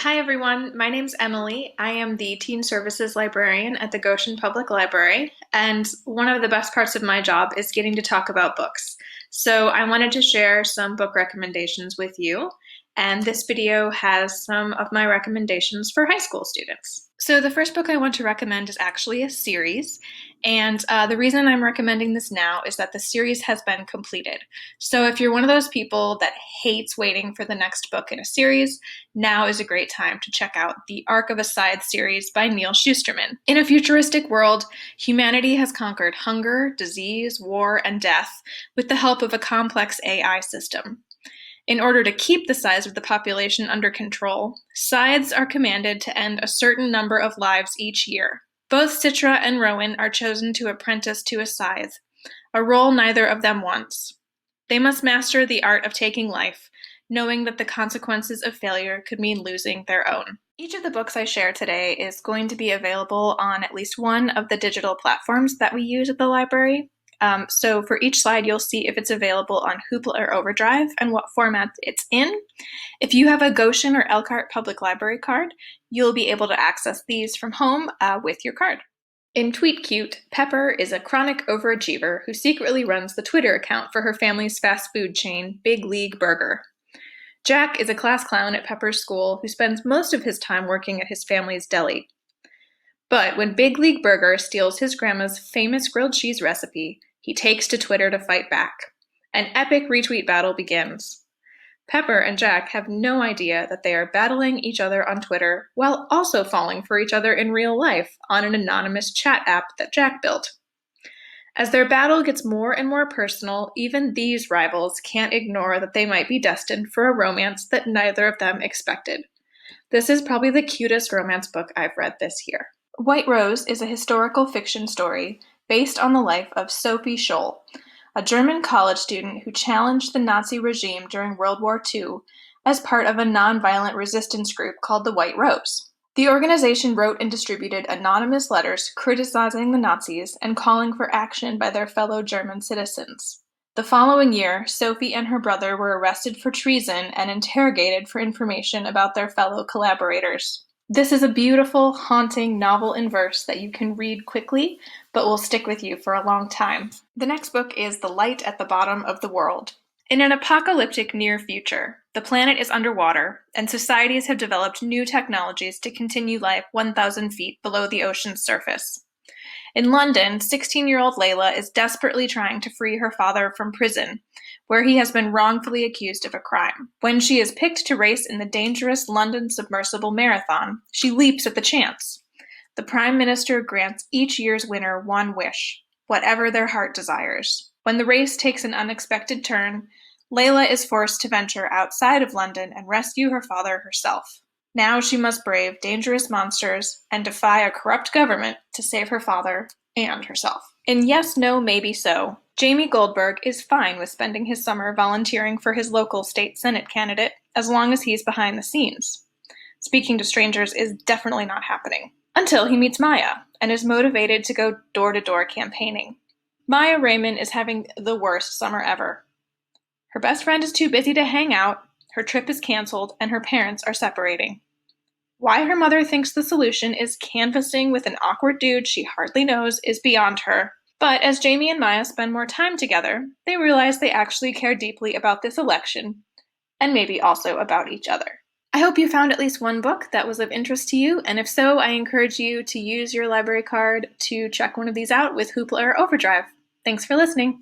Hi everyone, my name's Emily. I am the Teen Services Librarian at the Goshen Public Library, and one of the best parts of my job is getting to talk about books. So I wanted to share some book recommendations with you, and this video has some of my recommendations for high school students. So the first book I want to recommend is actually a series, and the reason I'm recommending this now is that the series has been completed. So if you're one of those people that hates waiting for the next book in a series, now is a great time to check out the Arc of a Scythe series by Neal Shusterman. In a futuristic world, humanity has conquered hunger, disease, war, and death with the help of a complex AI system. In order to keep the size of the population under control, scythes are commanded to end a certain number of lives each year. Both Citra and Rowan are chosen to apprentice to a scythe, a role neither of them wants. They must master the art of taking life, knowing that the consequences of failure could mean losing their own. Each of the books I share today is going to be available on at least one of the digital platforms that we use at the library. So for each slide, you'll see if it's available on Hoopla or Overdrive and what format it's in. If you have a Goshen or Elkhart Public Library card, you'll be able to access these from home with your card. In Tweet Cute, Pepper is a chronic overachiever who secretly runs the Twitter account for her family's fast food chain, Big League Burger. Jack is a class clown at Pepper's school who spends most of his time working at his family's deli. But when Big League Burger steals his grandma's famous grilled cheese recipe, he takes to Twitter to fight back. An epic retweet battle begins. Pepper and Jack have no idea that they are battling each other on Twitter while also falling for each other in real life on an anonymous chat app that Jack built. As their battle gets more and more personal, even these rivals can't ignore that they might be destined for a romance that neither of them expected. This is probably the cutest romance book I've read this year. White Rose is a historical fiction story based on the life of Sophie Scholl, a German college student who challenged the Nazi regime during World War II as part of a nonviolent resistance group called the White Rose. The organization wrote and distributed anonymous letters criticizing the Nazis and calling for action by their fellow German citizens. The following year, Sophie and her brother were arrested for treason and interrogated for information about their fellow collaborators. This is a beautiful, haunting novel in verse that you can read quickly, but will stick with you for a long time. The next book is The Light at the Bottom of the World. In an apocalyptic near future, the planet is underwater, and societies have developed new technologies to continue life 1,000 feet below the ocean's surface. In London, 16-year-old Layla is desperately trying to free her father from prison, where he has been wrongfully accused of a crime. When she is picked to race in the dangerous London Submersible Marathon, she leaps at the chance. The Prime Minister grants each year's winner one wish, whatever their heart desires. When the race takes an unexpected turn, Layla is forced to venture outside of London and rescue her father herself. Now she must brave dangerous monsters and defy a corrupt government to save her father and herself. In Yes, No, Maybe So, Jamie Goldberg is fine with spending his summer volunteering for his local state senate candidate as long as he's behind the scenes. Speaking to strangers is definitely not happening. Until he meets Maya and is motivated to go door-to-door campaigning. Maya Raymond is having the worst summer ever. Her best friend is too busy to hang out, her trip is canceled, and her parents are separating. Why her mother thinks the solution is canvassing with an awkward dude she hardly knows is beyond her. But as Jamie and Maya spend more time together, they realize they actually care deeply about this election, and maybe also about each other. I hope you found at least one book that was of interest to you, and if so, I encourage you to use your library card to check one of these out with Hoopla or Overdrive. Thanks for listening.